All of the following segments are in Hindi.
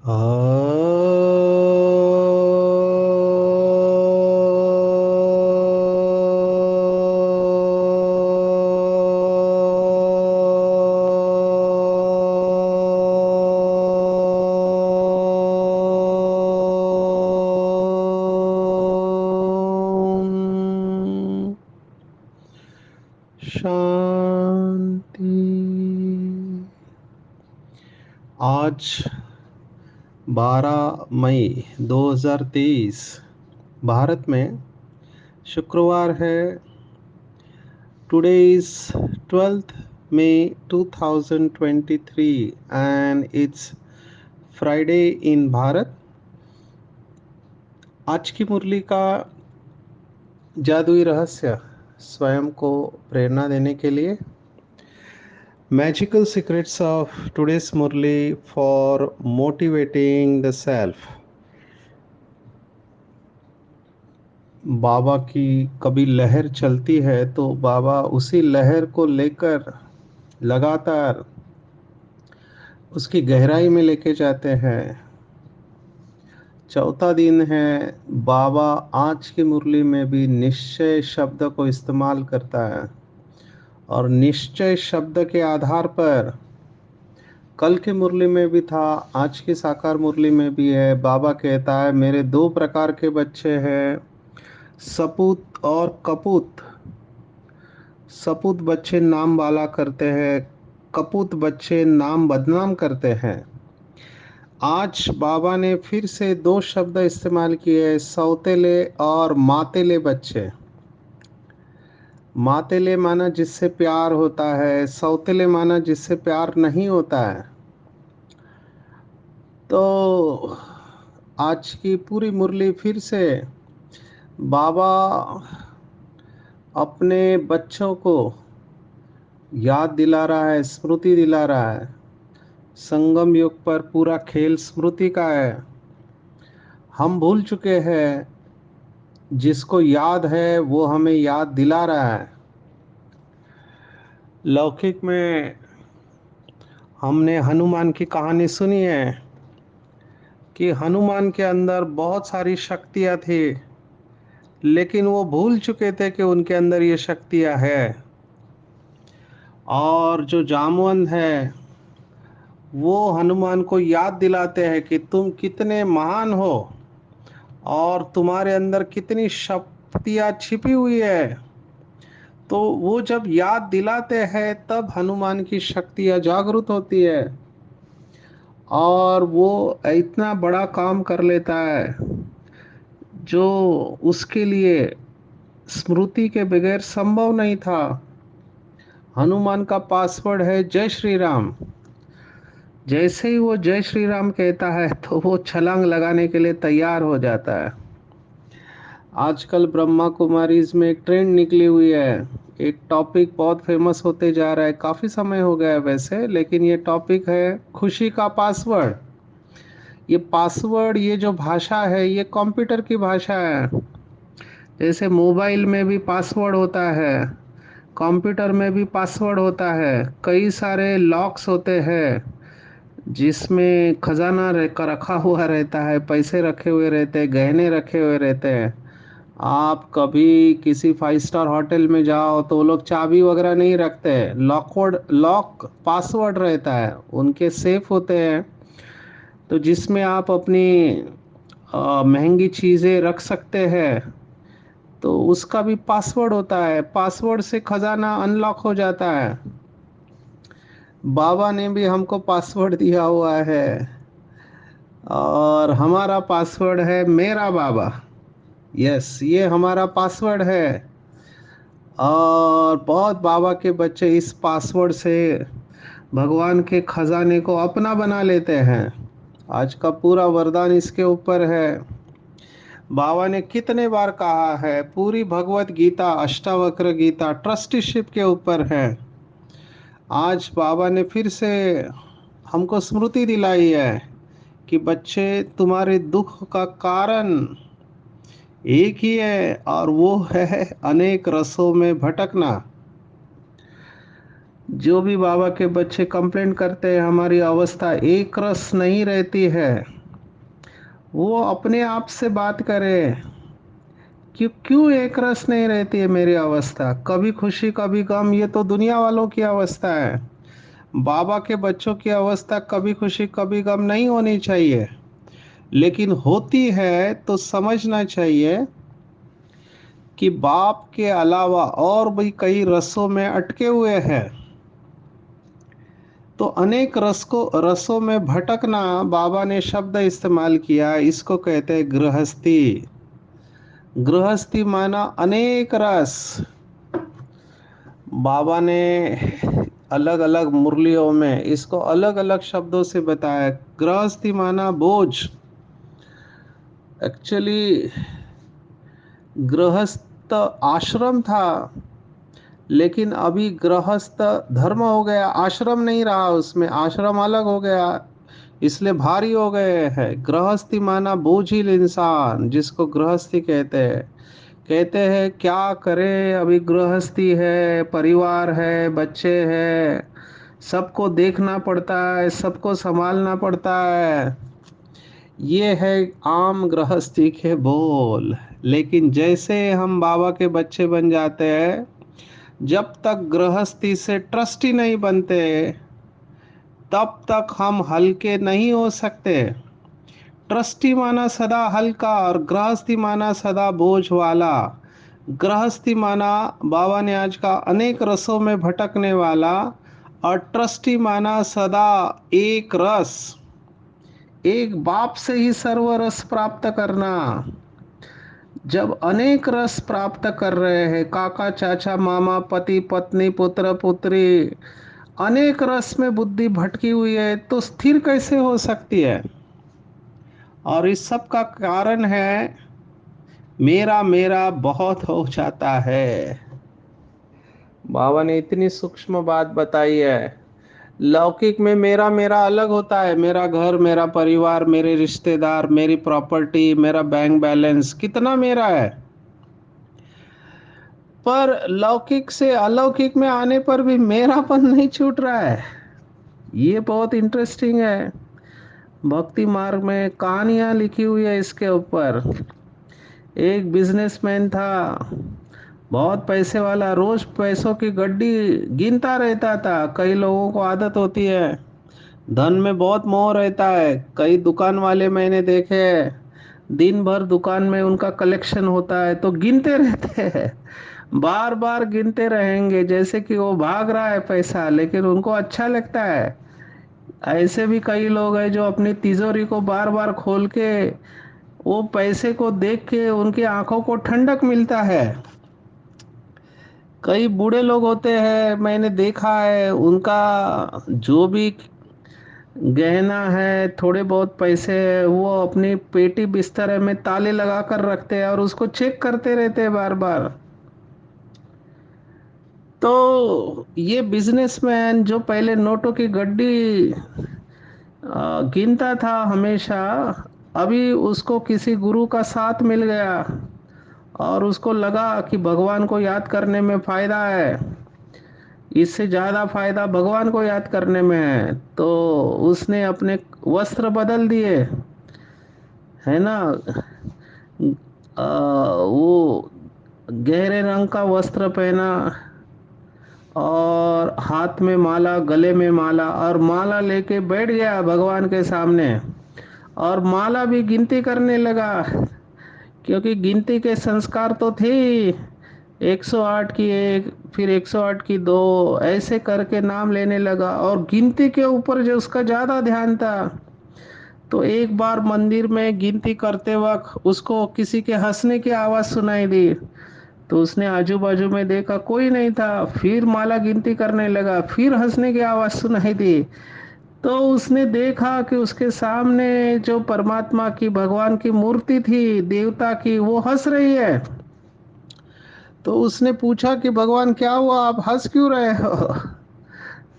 शांति। आज 12 मई 2023 भारत में शुक्रवार है। Today is 12th May 2023 and it's Friday in Bharat. आज की मुरली का जादुई रहस्य स्वयं को प्रेरणा देने के लिए Magical Secrets of today's Murli for motivating the self। बाबा की कभी लहर चलती है तो बाबा उसी लहर को लेकर लगातार उसकी गहराई में लेके जाते हैं। चौथा दिन है। बाबा आज की मुरली में भी निश्चय शब्द को इस्तेमाल करता है और निश्चय शब्द के आधार पर कल की मुरली में भी था, आज की साकार मुरली में भी है। बाबा कहता है मेरे दो प्रकार के बच्चे हैं, सपूत और कपूत। सपूत बच्चे नाम वाला करते हैं, कपूत बच्चे नाम बदनाम करते हैं। आज बाबा ने फिर से दो शब्द इस्तेमाल किए, सौतेले और मातेले बच्चे। मातेले माना जिससे प्यार होता है, सौतेले माना जिससे प्यार नहीं होता है। तो आज की पूरी मुरली फिर से बाबा अपने बच्चों को याद दिला रहा है, स्मृति दिला रहा है। संगम युग पर पूरा खेल स्मृति का है। हम भूल चुके हैं, जिसको याद है वो हमें याद दिला रहा है। लौकिक में हमने हनुमान की कहानी सुनी है कि हनुमान के अंदर बहुत सारी शक्तियाँ थी, लेकिन वो भूल चुके थे कि उनके अंदर ये शक्तियाँ है। और जो जामवंत है वो हनुमान को याद दिलाते हैं कि तुम कितने महान हो और तुम्हारे अंदर कितनी शक्तियाँ छिपी हुई है। तो वो जब याद दिलाते हैं तब हनुमान की शक्तियाँ जागृत होती है और वो इतना बड़ा काम कर लेता है जो उसके लिए स्मृति के बगैर संभव नहीं था। हनुमान का पासवर्ड है जय श्री राम। जैसे ही वो जय श्री राम कहता है तो वो छलांग लगाने के लिए तैयार हो जाता है। आजकल ब्रह्मा कुमारीज में एक ट्रेंड निकली हुई है, एक टॉपिक बहुत फेमस होते जा रहा है। काफ़ी समय हो गया है वैसे, लेकिन ये टॉपिक है खुशी का पासवर्ड। ये पासवर्ड, ये जो भाषा है ये कंप्यूटर की भाषा है। जैसे मोबाइल में भी पासवर्ड होता है, कंप्यूटर में भी पासवर्ड होता है। कई सारे लॉक्स होते हैं जिसमें खजाना रखा हुआ रहता है, पैसे रखे हुए रहते हैं, गहने रखे हुए रहते हैं। आप कभी किसी 5 स्टार होटल में जाओ तो वो लोग चाबी वगैरह नहीं रखते, लॉक पासवर्ड रहता है, उनके सेफ होते हैं। तो जिसमें आप अपनी महंगी चीज़ें रख सकते हैं, तो उसका भी पासवर्ड होता है। पासवर्ड से खजाना अनलॉक हो जाता है। बाबा ने भी हमको पासवर्ड दिया हुआ है और हमारा पासवर्ड है मेरा बाबा। यस, ये हमारा पासवर्ड है। और बहुत बाबा के बच्चे इस पासवर्ड से भगवान के खजाने को अपना बना लेते हैं। आज का पूरा वरदान इसके ऊपर है। बाबा ने कितने बार कहा है, पूरी भगवत गीता, अष्टावक्र गीता ट्रस्टीशिप के ऊपर है। आज बाबा ने फिर से हमको स्मृति दिलाई है कि बच्चे, तुम्हारे दुख का कारण एक ही है और वो है अनेक रसों में भटकना। जो भी बाबा के बच्चे कंप्लेंट करते हैं हमारी अवस्था एक रस नहीं रहती है, वो अपने आप से बात करे, क्यों क्यों एक रस नहीं रहती है मेरी अवस्था, कभी खुशी कभी गम, ये तो दुनिया वालों की अवस्था है। बाबा के बच्चों की अवस्था कभी खुशी कभी गम नहीं होनी चाहिए, लेकिन होती है तो समझना चाहिए कि बाप के अलावा और भी कई रसों में अटके हुए हैं। तो अनेक रसों में भटकना, बाबा ने शब्द इस्तेमाल किया, इसको कहते हैं गृहस्थी। गृहस्थी माना अनेक रस। बाबा ने अलग अलग मुरलियों में इसको अलग अलग शब्दों से बताया। गृहस्थी माना बोझ। एक्चुअली गृहस्थ आश्रम था, लेकिन अभी गृहस्थ धर्म हो गया, आश्रम नहीं रहा, उसमें आश्रम अलग हो गया, इसलिए भारी हो गए हैं। गृहस्थी माना बोझिल इंसान, जिसको गृहस्थी कहते हैं क्या करे, अभी गृहस्थी है, परिवार है, बच्चे हैं, सबको देखना पड़ता है, सबको संभालना पड़ता है। ये है आम गृहस्थी के बोल। लेकिन जैसे हम बाबा के बच्चे बन जाते हैं, जब तक गृहस्थी से ट्रस्टी नहीं बनते, तब तक हम हल्के नहीं हो सकते। ट्रस्टी माना सदा हल्का और गृहस्थी माना सदा बोझ वाला। गृहस्थी माना बाबा ने आज का अनेक रसों में भटकने वाला, और ट्रस्टी माना सदा एक रस, एक बाप से ही सर्व रस प्राप्त करना। जब अनेक रस प्राप्त कर रहे हैं, काका चाचा मामा पति पत्नी पुत्र पुत्री, अनेक रस में बुद्धि भटकी हुई है, तो स्थिर कैसे हो सकती है? और इस सब का कारण है मेरा मेरा बहुत हो जाता है। बाबा ने इतनी सूक्ष्म बात बताई है। लौकिक में मेरा मेरा अलग होता है, मेरा घर, मेरा परिवार, मेरे रिश्तेदार, मेरी प्रॉपर्टी, मेरा बैंक बैलेंस, कितना मेरा है। पर लौकिक से अलौकिक में आने पर भी मेरापन नहीं छूट रहा है। ये बहुत इंटरेस्टिंग है। भक्ति मार्ग में कहानियां लिखी हुई है इसके ऊपर। एक बिजनेसमैन था, बहुत पैसे वाला, रोज पैसों की गड्डी गिनता रहता था। कई लोगों को आदत होती है, धन में बहुत मोह रहता है। कई दुकान वाले मैंने देखे हैं, दिन भर दुकान में उनका कलेक्शन होता है तो गिनते रहते हैं, बार बार गिनते रहेंगे, जैसे कि वो भाग रहा है पैसा, लेकिन उनको अच्छा लगता है। ऐसे भी कई लोग हैं जो अपनी तिजोरी को बार बार खोल के वो पैसे को देख के उनकी आंखों को ठंडक मिलता है। कई बूढ़े लोग होते हैं, मैंने देखा है, उनका जो भी गहना है, थोड़े बहुत पैसे है, वो अपनी पेटी बिस्तर में ताले लगा कर रखते हैं और उसको चेक करते रहते हैं बार बार। तो ये बिजनेसमैन जो पहले नोटों की गड्डी गिनता था हमेशा, अभी उसको किसी गुरु का साथ मिल गया और उसको लगा कि भगवान को याद करने में फायदा है, इससे ज्यादा फायदा भगवान को याद करने में है। तो उसने अपने वस्त्र बदल दिए, है ना, वो गहरे रंग का वस्त्र पहना और हाथ में माला, गले में माला, और माला लेके बैठ गया भगवान के सामने, और माला भी गिनती करने लगा, क्योंकि गिनती के संस्कार तो थे ही। 108 की एक, फिर 108 की दो, ऐसे करके नाम लेने लगा, और गिनती के ऊपर जो उसका ज्यादा ध्यान था। तो एक बार मंदिर में गिनती करते वक्त उसको किसी के हंसने की आवाज सुनाई दी। तो उसने आजू बाजू में देखा, कोई नहीं था। फिर माला गिनती करने लगा, फिर हंसने की आवाज सुनाई दी। तो उसने देखा कि उसके सामने जो परमात्मा की, भगवान की मूर्ति थी, देवता की, वो हंस रही है। तो उसने पूछा कि भगवान क्या हुआ, आप हंस क्यों रहे हो?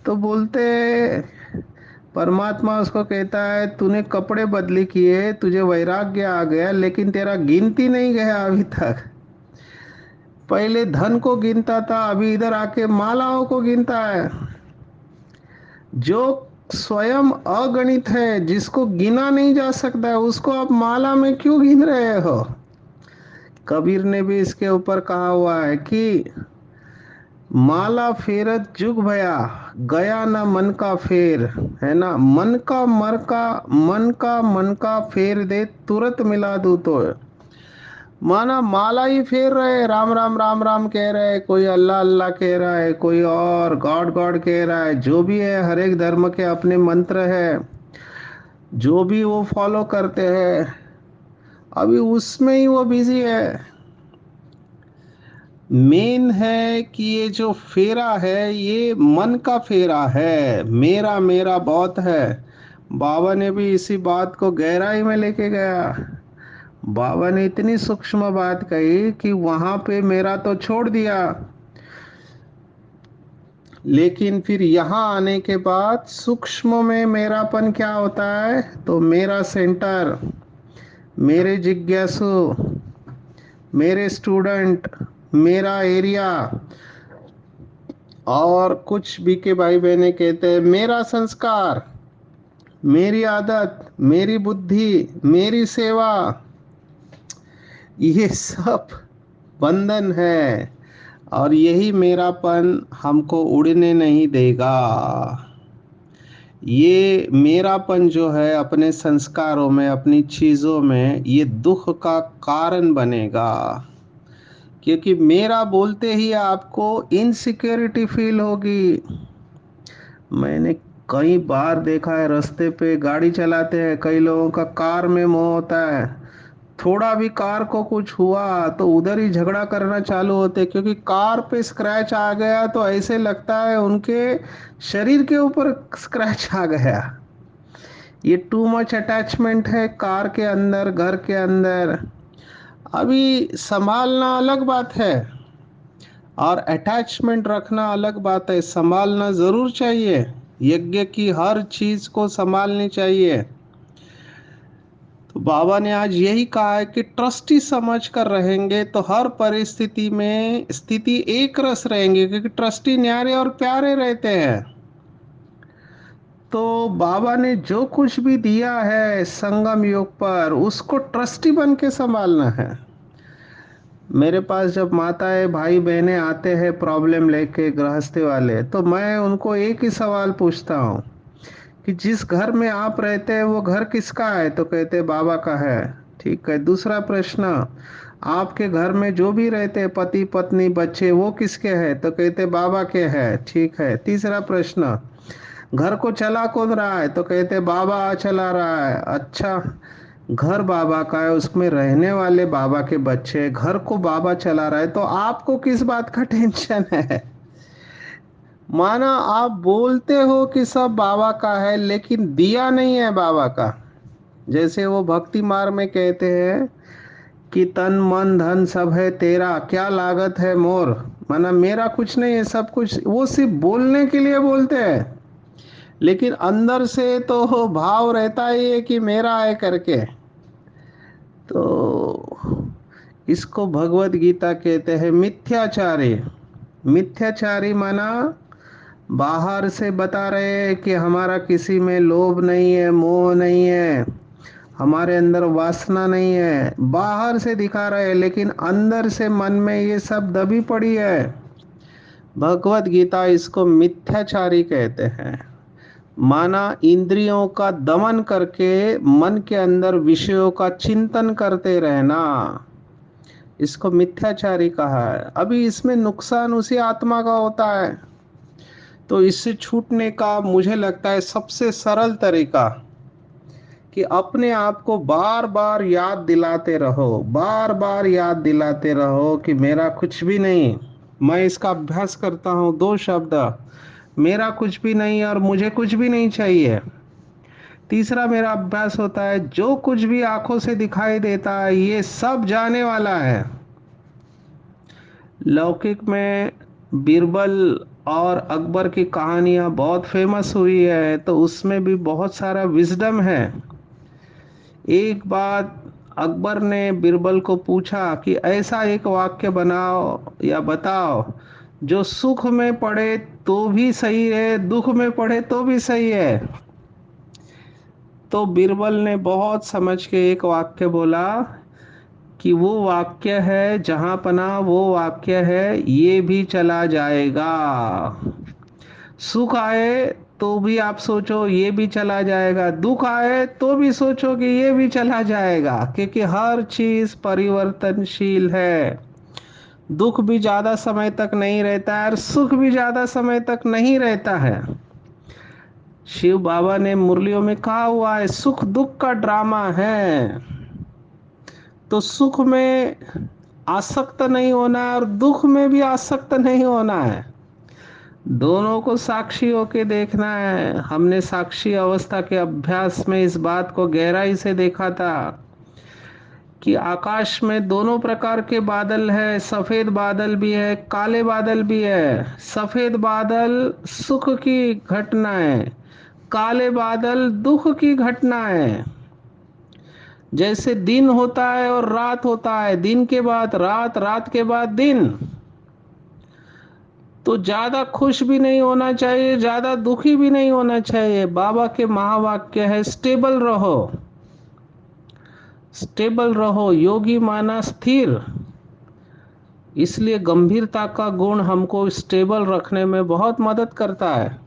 तो बोलते, परमात्मा उसको कहता है, तूने कपड़े बदली किए, तुझे वैराग्य आ गया, लेकिन तेरा गिनती नहीं गया अभी तक। पहले धन को गिनता था, अभी इधर आके मालाओं को गिनता है। जो स्वयं अगणित है, जिसको गिना नहीं जा सकता है, उसको आप माला में क्यों गिन रहे हो? कबीर ने भी इसके ऊपर कहा हुआ है कि माला फेरत जुग भया, गया न मन का फेर। है ना, मन का फेर दे, तुरंत मिला दूं तो। माना माला ही फेर रहे, राम राम राम राम कह रहे हैं, कोई अल्लाह अल्लाह कह रहा है, कोई और गॉड गॉड कह रहा है, जो भी है, हर एक धर्म के अपने मंत्र है, जो भी वो फॉलो करते हैं, अभी उसमें ही वो बिजी है। मेन है कि ये जो फेरा है, ये मन का फेरा है, मेरा मेरा बहुत है। बाबा ने भी इसी बात को गहराई में लेके गया। बाबा ने इतनी सूक्ष्म बात कही कि वहां पे मेरा तो छोड़ दिया, लेकिन फिर यहाँ आने के बाद सूक्ष्म में मेरापन क्या होता है, तो मेरा सेंटर, मेरे जिज्ञासु, मेरे स्टूडेंट, मेरा एरिया, और कुछ भी के भाई बहने कहते हैं मेरा संस्कार, मेरी आदत, मेरी बुद्धि, मेरी सेवा, ये सब बंधन है। और यही मेरापन हमको उड़ने नहीं देगा। ये मेरापन जो है अपने संस्कारों में, अपनी चीजों में, ये दुख का कारण बनेगा। क्योंकि मेरा बोलते ही आपको इनसिक्योरिटी फील होगी। मैंने कई बार देखा है, रास्ते पे गाड़ी चलाते हैं कई लोगों का कार में मोह होता है। थोड़ा भी कार को कुछ हुआ तो उधर ही झगड़ा करना चालू होते, क्योंकि कार पे स्क्रैच आ गया तो ऐसे लगता है उनके शरीर के ऊपर स्क्रैच आ गया। ये टू मच अटैचमेंट है कार के अंदर, घर के अंदर। अभी संभालना अलग बात है और अटैचमेंट रखना अलग बात है। संभालना जरूर चाहिए, यज्ञ की हर चीज को संभालनी चाहिए। तो बाबा ने आज यही कहा है कि ट्रस्टी समझ कर रहेंगे तो हर परिस्थिति में स्थिति एक रस रहेंगे, क्योंकि ट्रस्टी न्यारे और प्यारे रहते हैं। तो बाबा ने जो कुछ भी दिया है संगम युग पर, उसको ट्रस्टी बन के संभालना है। मेरे पास जब माताएं भाई बहनें आते हैं प्रॉब्लम लेके, गृहस्थी वाले, तो मैं उनको एक ही सवाल पूछता हूँ कि जिस घर में आप रहते हैं वो घर किसका है, तो कहते हैं बाबा का है। ठीक है, दूसरा प्रश्न, आपके घर में जो भी रहते हैं पति पत्नी बच्चे, वो किसके हैं, तो कहते हैं बाबा के हैं। ठीक है, तीसरा प्रश्न, घर को चला कौन रहा है, तो कहते हैं बाबा चला रहा है। अच्छा, घर बाबा का है, उसमें रहने वाले बाबा के बच्चे, घर को बाबा चला रहा है, तो आपको किस बात का टेंशन है? माना आप बोलते हो कि सब बाबा का है, लेकिन दिया नहीं है बाबा का। जैसे वो भक्ति मार्ग में कहते हैं कि तन मन धन सब है तेरा, क्या लागत है मोर। माना मेरा कुछ नहीं है, सब कुछ। वो सिर्फ बोलने के लिए बोलते हैं, लेकिन अंदर से तो भाव रहता ही है कि मेरा है करके। तो इसको भगवत गीता कहते हैं मिथ्याचारी। मिथ्याचारी माना बाहर से बता रहे हैं कि हमारा किसी में लोभ नहीं है, मोह नहीं है, हमारे अंदर वासना नहीं है, बाहर से दिखा रहे हैं, लेकिन अंदर से मन में ये सब दबी पड़ी है। भगवत गीता इसको मिथ्याचारी कहते हैं। माना इंद्रियों का दमन करके मन के अंदर विषयों का चिंतन करते रहना, इसको मिथ्याचारी कहा है। अभी इसमें नुकसान उसी आत्मा का होता है। तो इससे छूटने का मुझे लगता है सबसे सरल तरीका कि अपने आप को बार बार याद दिलाते रहो, बार बार याद दिलाते रहो कि मेरा कुछ भी नहीं। मैं इसका अभ्यास करता हूँ, दो शब्द, मेरा कुछ भी नहीं और मुझे कुछ भी नहीं चाहिए। तीसरा मेरा अभ्यास होता है जो कुछ भी आंखों से दिखाई देता है ये सब जाने वाला है। लौकिक में बीरबल और अकबर की कहानियां बहुत फेमस हुई है, तो उसमें भी बहुत सारा विजडम है। एक बात, अकबर ने बीरबल को पूछा कि ऐसा एक वाक्य बनाओ या बताओ जो सुख में पड़े तो भी सही है, दुख में पड़े तो भी सही है। तो बीरबल ने बहुत समझ के एक वाक्य बोला कि वो वाक्य है जहां पना, वो वाक्य है ये भी चला जाएगा। सुख आए तो भी आप सोचो ये भी चला जाएगा, दुख आए तो भी सोचो कि ये भी चला जाएगा, क्योंकि हर चीज परिवर्तनशील है। दुख भी ज्यादा समय तक नहीं रहता है और सुख भी ज्यादा समय तक नहीं रहता है। शिव बाबा ने मुरलियों में कहा हुआ है, सुख दुख का ड्रामा है। तो सुख में आसक्त नहीं होना है और दुख में भी आसक्त नहीं होना है। दोनों को साक्षी होके देखना है। हमने साक्षी अवस्था के अभ्यास में इस बात को गहराई से देखा था कि आकाश में दोनों प्रकार के बादल है, सफेद बादल भी है, काले बादल भी है। सफेद बादल सुख की घटना है, काले बादल दुख की घटना है। जैसे दिन होता है और रात होता है, दिन के बाद रात, रात के बाद दिन। तो ज्यादा खुश भी नहीं होना चाहिए, ज्यादा दुखी भी नहीं होना चाहिए। बाबा के महावाक्य है, स्टेबल रहो, स्टेबल रहो। योगी माना स्थिर। इसलिए गंभीरता का गुण हमको स्टेबल रखने में बहुत मदद करता है।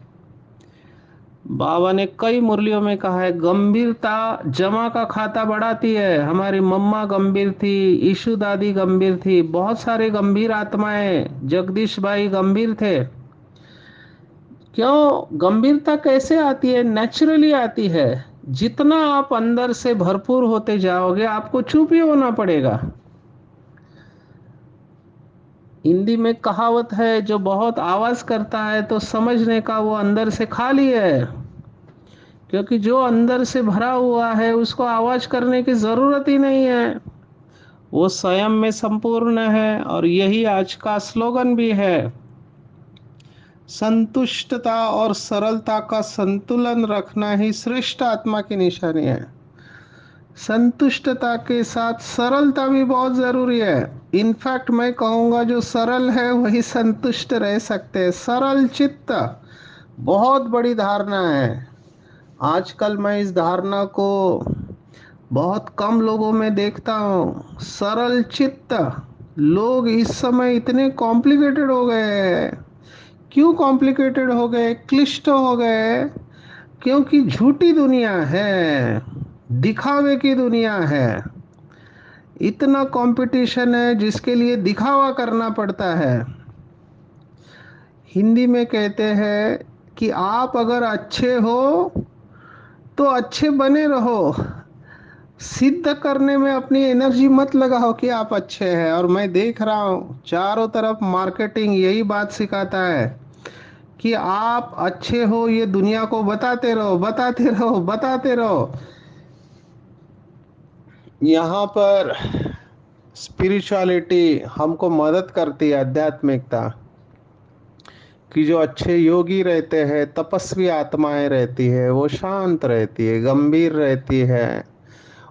बाबा ने कई मुरलियों में कहा है, गंभीरता जमा का खाता बढ़ाती है। हमारी मम्मा गंभीर थी, ईशु दादी गंभीर थी, बहुत सारे गंभीर आत्माएं, जगदीश भाई गंभीर थे। क्यों? गंभीरता कैसे आती है? नेचुरली आती है। जितना आप अंदर से भरपूर होते जाओगे, आपको चुप ही होना पड़ेगा। हिंदी में कहावत है, जो बहुत आवाज करता है तो समझने का वो अंदर से खाली है। क्योंकि जो अंदर से भरा हुआ है उसको आवाज करने की जरूरत ही नहीं है, वो स्वयं में संपूर्ण है। और यही आज का स्लोगन भी है, संतुष्टता और सरलता का संतुलन रखना ही श्रेष्ठ आत्मा की निशानी है। संतुष्टता के साथ सरलता भी बहुत जरूरी है। इनफैक्ट मैं कहूंगा, जो सरल है वही संतुष्ट रह सकते हैं। सरल चित्त बहुत बड़ी धारणा है। आजकल मैं इस धारणा को बहुत कम लोगों में देखता हूँ। सरल चित्त लोग इस समय इतने कॉम्प्लिकेटेड हो गए हैं। क्यों कॉम्प्लिकेटेड हो गए, क्लिष्ट हो गए? क्योंकि झूठी दुनिया है, दिखावे की दुनिया है। इतना कंपटीशन है जिसके लिए दिखावा करना पड़ता है। हिंदी में कहते हैं कि आप अगर अच्छे हो तो अच्छे बने रहो, सिद्ध करने में अपनी एनर्जी मत लगाओ कि आप अच्छे हैं। और मैं देख रहा हूँ चारों तरफ मार्केटिंग यही बात सिखाता है कि आप अच्छे हो, ये दुनिया को बताते रहो, बताते रहो, बताते रहो। यहाँ पर स्पिरिचुअलिटी हमको मदद करती है, आध्यात्मिकता कि जो अच्छे योगी रहते हैं, तपस्वी आत्माएं रहती है, वो शांत रहती है, गंभीर रहती है।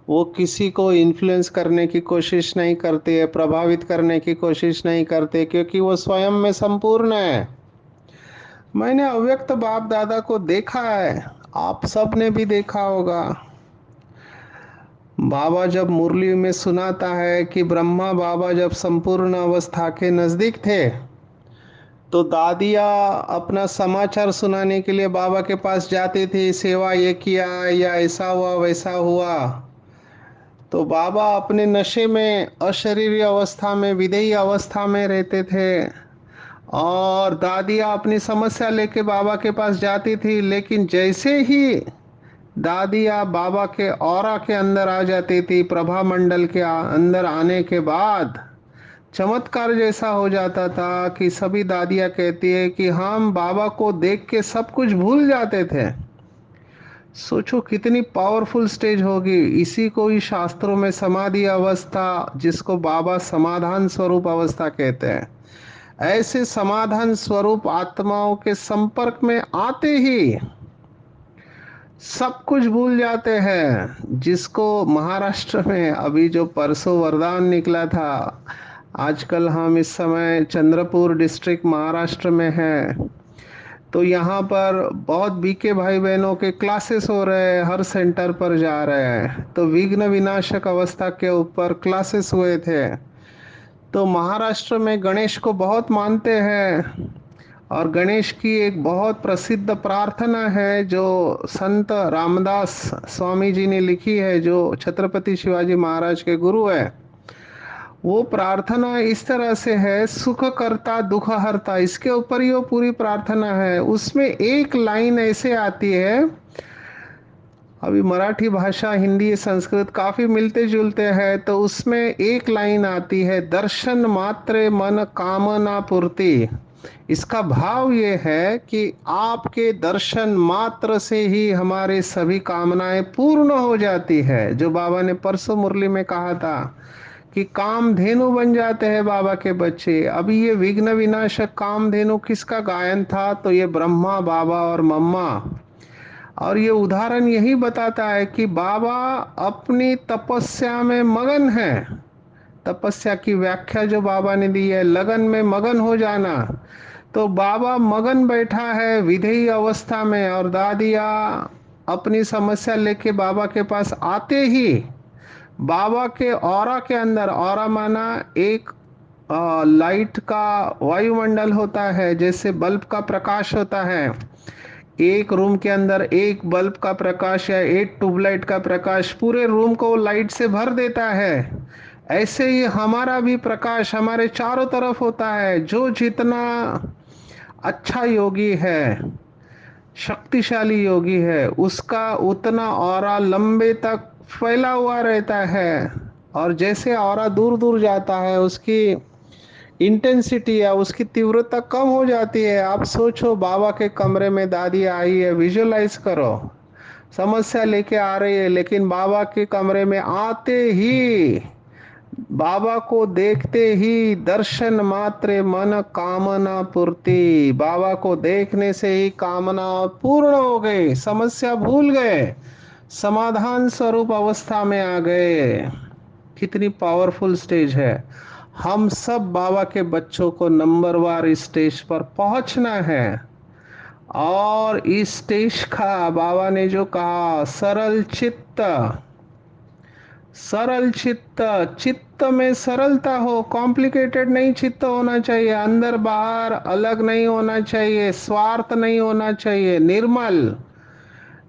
वो किसी को इन्फ्लुएंस करने की कोशिश नहीं करती है, प्रभावित करने की कोशिश नहीं करते, क्योंकि वो स्वयं में संपूर्ण है। मैंने अव्यक्त बाप दादा को देखा है, आप सब ने भी देखा होगा। बाबा जब मुरली में सुनाता है कि ब्रह्मा बाबा जब संपूर्ण अवस्था के नजदीक थे, तो दादिया अपना समाचार सुनाने के लिए बाबा के पास जाती थी, सेवा ये किया या ऐसा हुआ वैसा हुआ। तो बाबा अपने नशे में, अशरीरी अवस्था में, विदेही अवस्था में रहते थे। और दादिया अपनी समस्या लेके बाबा के पास जाती थी, लेकिन जैसे ही दादिया बाबा के ऑरा के अंदर आ जाती थी, प्रभा मंडल के अंदर आने के बाद चमत्कार जैसा हो जाता था कि सभी दादियाँ कहती है कि हम बाबा को देख के सब कुछ भूल जाते थे। सोचो कितनी पावरफुल स्टेज होगी। इसी को ही शास्त्रों में समाधि अवस्था, जिसको बाबा समाधान स्वरूप अवस्था कहते हैं, ऐसे समाधान स्वरूप आत्माओं के संपर्क में आते ही सब कुछ भूल जाते हैं। जिसको महाराष्ट्र में अभी जो परसों वरदान निकला था, आजकल हम इस समय चंद्रपुर डिस्ट्रिक्ट महाराष्ट्र में हैं। तो यहाँ पर बहुत बीके भाई बहनों के क्लासेस हो रहे हैं, हर सेंटर पर जा रहे हैं। तो विघ्न विनाशक अवस्था के ऊपर क्लासेस हुए थे। तो महाराष्ट्र में गणेश को बहुत मानते हैं, और गणेश की एक बहुत प्रसिद्ध प्रार्थना है जो संत रामदास स्वामी जी ने लिखी है, जो छत्रपति शिवाजी महाराज के गुरु है। वो प्रार्थना इस तरह से है, सुख करता दुख हरता, इसके ऊपर ही वो पूरी प्रार्थना है। उसमें एक लाइन ऐसे आती है, अभी मराठी भाषा हिंदी संस्कृत काफी मिलते जुलते हैं, तो उसमें एक लाइन आती है, दर्शन मात्रे मन कामना पूर्ति। इसका भाव ये है कि आपके दर्शन मात्र से ही हमारे सभी कामनाएं पूर्ण हो जाती है। जो बाबा ने परसों मुरली में कहा था कि कामधेनु बन जाते हैं बाबा के बच्चे। अभी ये विघ्न विनाशक कामधेनु किसका गायन था? तो ये ब्रह्मा बाबा और मम्मा। और ये उदाहरण यही बताता है कि बाबा अपनी तपस्या में मगन है। तपस्या की व्याख्या जो बाबा ने दी है, लगन में मगन हो जाना। तो बाबा मगन बैठा है विधेयी अवस्था में, और दादिया अपनी समस्या लेके बाबा के पास आते ही बाबा के ऑरा के अंदर, ऑरा माना एक लाइट का वायुमंडल होता है, जैसे बल्ब का प्रकाश होता है। एक रूम के अंदर एक बल्ब का प्रकाश या एक ट्यूबलाइट का प्रकाश पूरे रूम को लाइट से भर देता है। ऐसे ही हमारा भी प्रकाश हमारे चारों तरफ होता है। जो जितना अच्छा योगी है, शक्तिशाली योगी है, उसका उतना ऑरा लंबे तक फैला हुआ रहता है। और जैसे ऑरा दूर दूर जाता है, उसकी इंटेंसिटी या उसकी तीव्रता कम हो जाती है। आप सोचो, बाबा के कमरे में दादी आई है, विजुअलाइज करो, समस्या लेके आ रही है, लेकिन बाबा के कमरे में आते ही, बाबा को देखते ही दर्शन मात्रे मन कामना पूर्ति। बाबा को देखने से ही कामना पूर्ण हो गई, समस्या भूल गए, समाधान स्वरूप अवस्था में आ गए। कितनी पावरफुल स्टेज है। हम सब बाबा के बच्चों को नंबरवार इस स्टेज पर पहुंचना है। और इस स्टेज का बाबा ने जो कहा, सरल चित्त, सरल चित्त, चित्त में सरलता हो, कॉम्प्लिकेटेड नहीं चित्त होना चाहिए, अंदर बाहर अलग नहीं होना चाहिए, स्वार्थ नहीं होना चाहिए, निर्मल,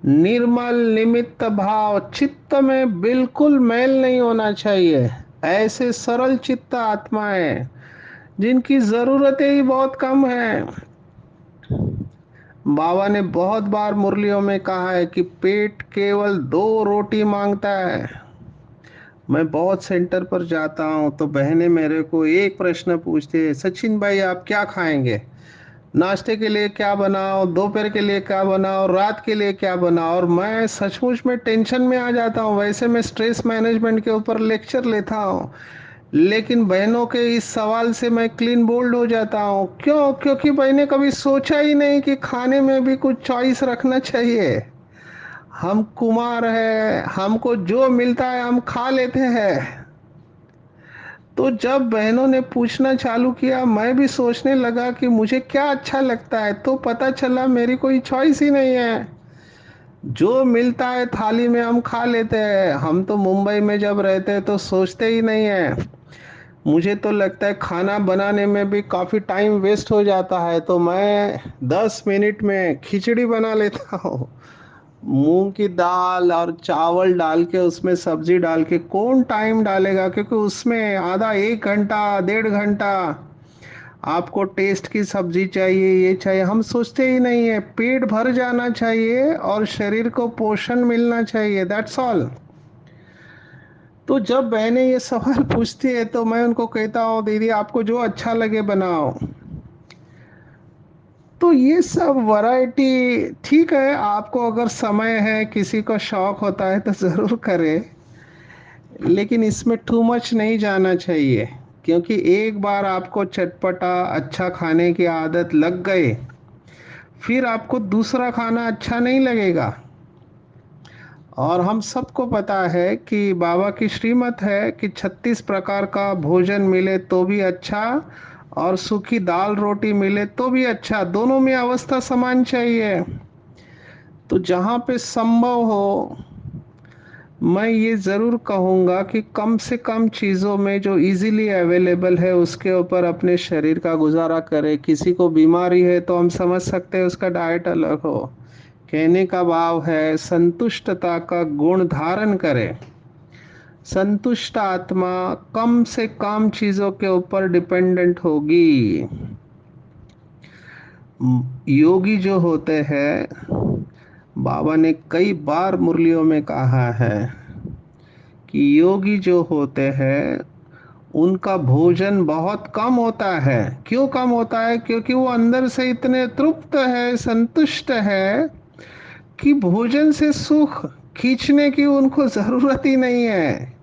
निर्मल निमित्त भाव, चित्त में बिल्कुल मैल नहीं होना चाहिए। ऐसे सरल चित्त आत्माएं जिनकी जरूरतें ही बहुत कम है। बाबा ने बहुत बार मुरलियों में कहा है कि पेट केवल 2 रोटी मांगता है। मैं बहुत सेंटर पर जाता हूँ तो बहनें मेरे को एक प्रश्न पूछती है, सचिन भाई आप क्या खाएंगे? नाश्ते के लिए क्या बनाओ, दोपहर के लिए क्या बनाओ, रात के लिए क्या बनाओ? और मैं सचमुच में टेंशन में आ जाता हूँ। वैसे मैं स्ट्रेस मैनेजमेंट के ऊपर लेक्चर लेता हूँ, लेकिन बहनों के इस सवाल से मैं क्लीन बोल्ड हो जाता हूँ। क्यों? क्योंकि बहनें कभी सोचा ही नहीं कि खाने में भी कुछ चॉइस रखना चाहिए। हम कुमार हैं, हमको जो मिलता है हम खा लेते हैं। तो जब बहनों ने पूछना चालू किया, मैं भी सोचने लगा कि मुझे क्या अच्छा लगता है, तो पता चला मेरी कोई चॉइस ही नहीं है। जो मिलता है थाली में हम खा लेते हैं। हम तो मुंबई में जब रहते हैं तो सोचते ही नहीं है। मुझे तो लगता है खाना बनाने में भी काफ़ी टाइम वेस्ट हो जाता है, तो मैं 10 मिनट में खिचड़ी बना लेता हूँ। मूंग की दाल और चावल डाल के उसमें सब्जी डाल के कौन टाइम डालेगा, क्योंकि उसमें आधा 1 घंटा 1.5 घंटा आपको टेस्ट की सब्जी चाहिए, ये चाहिए। हम सोचते ही नहीं है। पेट भर जाना चाहिए और शरीर को पोषण मिलना चाहिए, दैट्स ऑल। तो जब बहनें ये सवाल पूछती है तो मैं उनको कहता हूँ, दीदी आपको जो अच्छा लगे बनाओ। तो ये सब वैरायटी ठीक है, आपको अगर समय है, किसी को शौक होता है तो ज़रूर करें, लेकिन इसमें टू मच नहीं जाना चाहिए। क्योंकि एक बार आपको चटपटा अच्छा खाने की आदत लग गई, फिर आपको दूसरा खाना अच्छा नहीं लगेगा। और हम सबको पता है कि बाबा की श्रीमत है कि 36 प्रकार का भोजन मिले तो भी अच्छा, और सूखी दाल रोटी मिले तो भी अच्छा, दोनों में अवस्था समान चाहिए। तो जहाँ पे संभव हो, मैं ये ज़रूर कहूँगा कि कम से कम चीज़ों में जो इजीली अवेलेबल है उसके ऊपर अपने शरीर का गुजारा करें। किसी को बीमारी है तो हम समझ सकते हैं उसका डाइट अलग हो। कहने का भाव है संतुष्टता का गुण धारण करें। संतुष्ट आत्मा कम से कम चीज़ों के ऊपर डिपेंडेंट होगी। योगी जो होते हैं, बाबा ने कई बार मुरलियों में कहा है कि योगी जो होते हैं उनका भोजन बहुत कम होता है। क्यों कम होता है? क्योंकि वो अंदर से इतने तृप्त है, संतुष्ट है कि भोजन से सुख खींचने की उनको जरूरत ही नहीं है।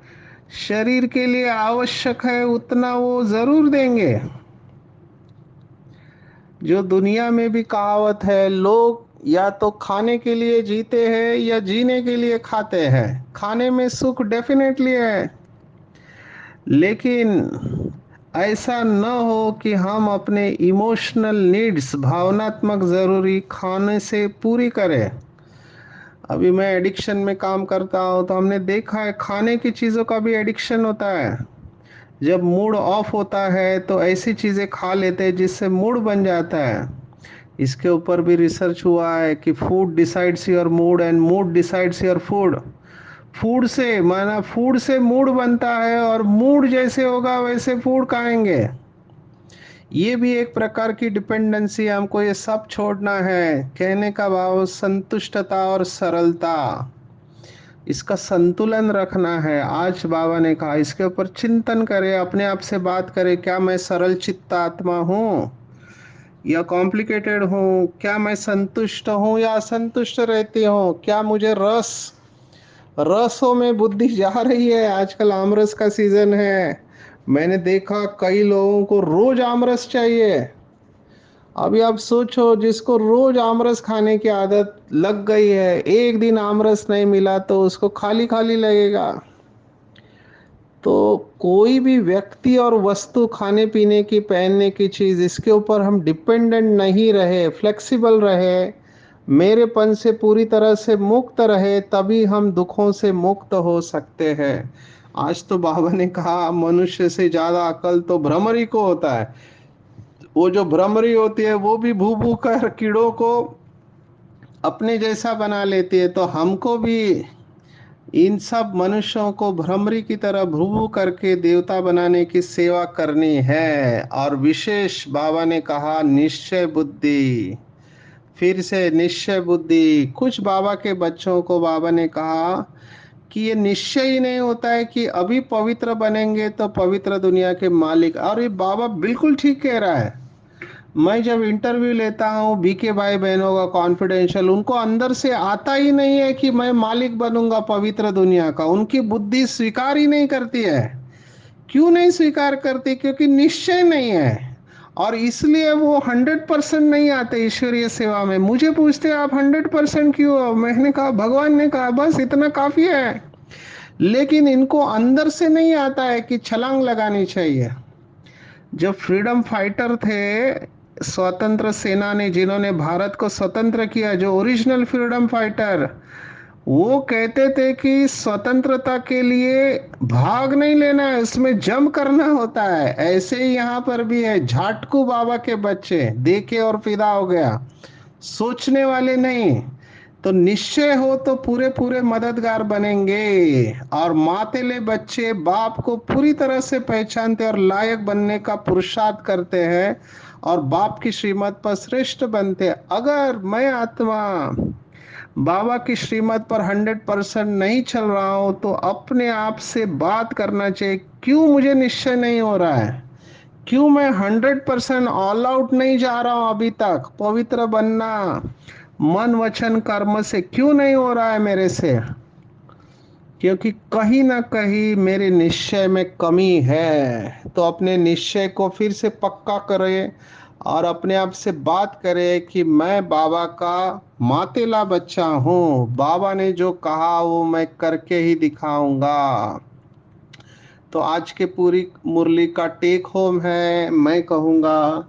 शरीर के लिए आवश्यक है उतना वो जरूर देंगे। जो दुनिया में भी कहावत है, लोग या तो खाने के लिए जीते हैं या जीने के लिए खाते हैं। खाने में सुख डेफिनेटली है, लेकिन ऐसा न हो कि हम अपने इमोशनल नीड्स, भावनात्मक ज़रूरी खाने से पूरी करें। अभी मैं एडिक्शन में काम करता हूँ तो हमने देखा है खाने की चीज़ों का भी एडिक्शन होता है। जब मूड ऑफ होता है तो ऐसी चीज़ें खा लेते हैं जिससे मूड बन जाता है। इसके ऊपर भी रिसर्च हुआ है कि food decides your mood and mood decides your food. Food से माना फूड से मूड बनता है, और मूड जैसे होगा वैसे फूड खाएंगे। ये भी एक प्रकार की डिपेंडेंसी। हमको ये सब छोड़ना है। कहने का भाव संतुष्टता और सरलता, इसका संतुलन रखना है। आज बाबा ने कहा इसके ऊपर चिंतन करें, अपने आप से बात करें, क्या मैं सरल चित्त आत्मा हूँ या कॉम्प्लिकेटेड हूँ? क्या मैं संतुष्ट हूँ या असंतुष्ट रहती हूँ? क्या मुझे रसों में बुद्धि जा रही है? आजकल आमरस का सीजन है। मैंने देखा कई लोगों को रोज आमरस चाहिए। अभी आप सोचो, जिसको रोज आमरस खाने की आदत लग गई है, एक दिन आमरस नहीं मिला तो उसको खाली खाली लगेगा। तो कोई भी व्यक्ति और वस्तु, खाने पीने की, पहनने की चीज, इसके ऊपर हम डिपेंडेंट नहीं रहे, फ्लेक्सिबल रहे, मेरेपन से पूरी तरह से मुक्त रहे, तभी हम दुखों से मुक्त हो सकते हैं। आज तो बाबा ने कहा मनुष्य से ज्यादा अकल तो भ्रमरी को होता है। वो जो भ्रमरी होती है वो भी भू भू कर कीड़ों को अपने जैसा बना लेती है। तो हमको भी इन सब मनुष्यों को भ्रमरी की तरह भू भू करके देवता बनाने की सेवा करनी है। और विशेष बाबा ने कहा निश्चय बुद्धि, फिर से निश्चय बुद्धि। कुछ बाबा के बच्चों को बाबा ने कहा कि ये निश्चय ही नहीं होता है कि अभी पवित्र बनेंगे तो पवित्र दुनिया के मालिक। और ये बाबा बिल्कुल ठीक कह रहा है। मैं जब इंटरव्यू लेता हूँ बीके भाई बहनों का कॉन्फिडेंशियल, उनको अंदर से आता ही नहीं है कि मैं मालिक बनूंगा पवित्र दुनिया का। उनकी बुद्धि स्वीकार ही नहीं करती है। क्यों नहीं स्वीकार करती? क्योंकि निश्चय नहीं है। और इसलिए वो 100% नहीं आते ईश्वरीय सेवा में। मुझे पूछते आप 100% क्यों हो? मैंने कहा भगवान ने कहा बस इतना काफी है। लेकिन इनको अंदर से नहीं आता है कि छलांग लगानी चाहिए। जो फ्रीडम फाइटर थे, स्वतंत्र सेनानी, जिन्होंने भारत को स्वतंत्र किया, जो ओरिजिनल फ्रीडम फाइटर, वो कहते थे कि स्वतंत्रता के लिए भाग नहीं लेना है, उसमें जंप करना होता है। ऐसे ही यहाँ पर भी है। झाटकू बाबा के बच्चे देखे और फिदा हो गया, सोचने वाले नहीं। तो निश्चय हो तो पूरे पूरे मददगार बनेंगे। और मातेले बच्चे बाप को पूरी तरह से पहचानते और लायक बनने का पुरुषार्थ करते हैं और बाप की श्रीमत पर श्रेष्ठ बनते हैं। अगर मैं आत्मा बाबा की श्रीमत पर 100% नहीं चल रहा हूं तो अपने आप से बात करना चाहिए, क्यों मुझे निश्चय नहीं हो रहा है? क्यों मैं 100% ऑल आउट नहीं जा रहा हूं? अभी तक पवित्र बनना मन वचन कर्म से क्यों नहीं हो रहा है मेरे से? क्योंकि कहीं ना कहीं मेरे निश्चय में कमी है। तो अपने निश्चय को फिर से पक्का करें, और अपने आप से बात करे कि मैं बाबा का मातेला बच्चा हूँ, बाबा ने जो कहा वो मैं करके ही दिखाऊंगा। तो आज के पूरी मुरली का टेक होम है, मैं कहूँगा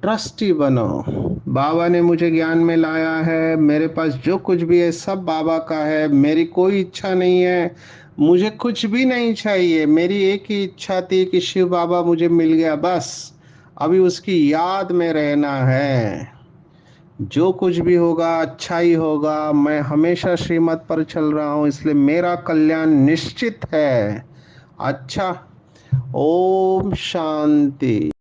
ट्रस्टी बनो। बाबा ने मुझे ज्ञान में लाया है, मेरे पास जो कुछ भी है सब बाबा का है, मेरी कोई इच्छा नहीं है, मुझे कुछ भी नहीं चाहिए। मेरी एक ही इच्छा थी कि शिव बाबा मुझे मिल गया, बस अभी उसकी याद में रहना है। जो कुछ भी होगा अच्छा ही होगा, मैं हमेशा श्रीमत पर चल रहा हूँ, इसलिए मेरा कल्याण निश्चित है। अच्छा, ओम शांति।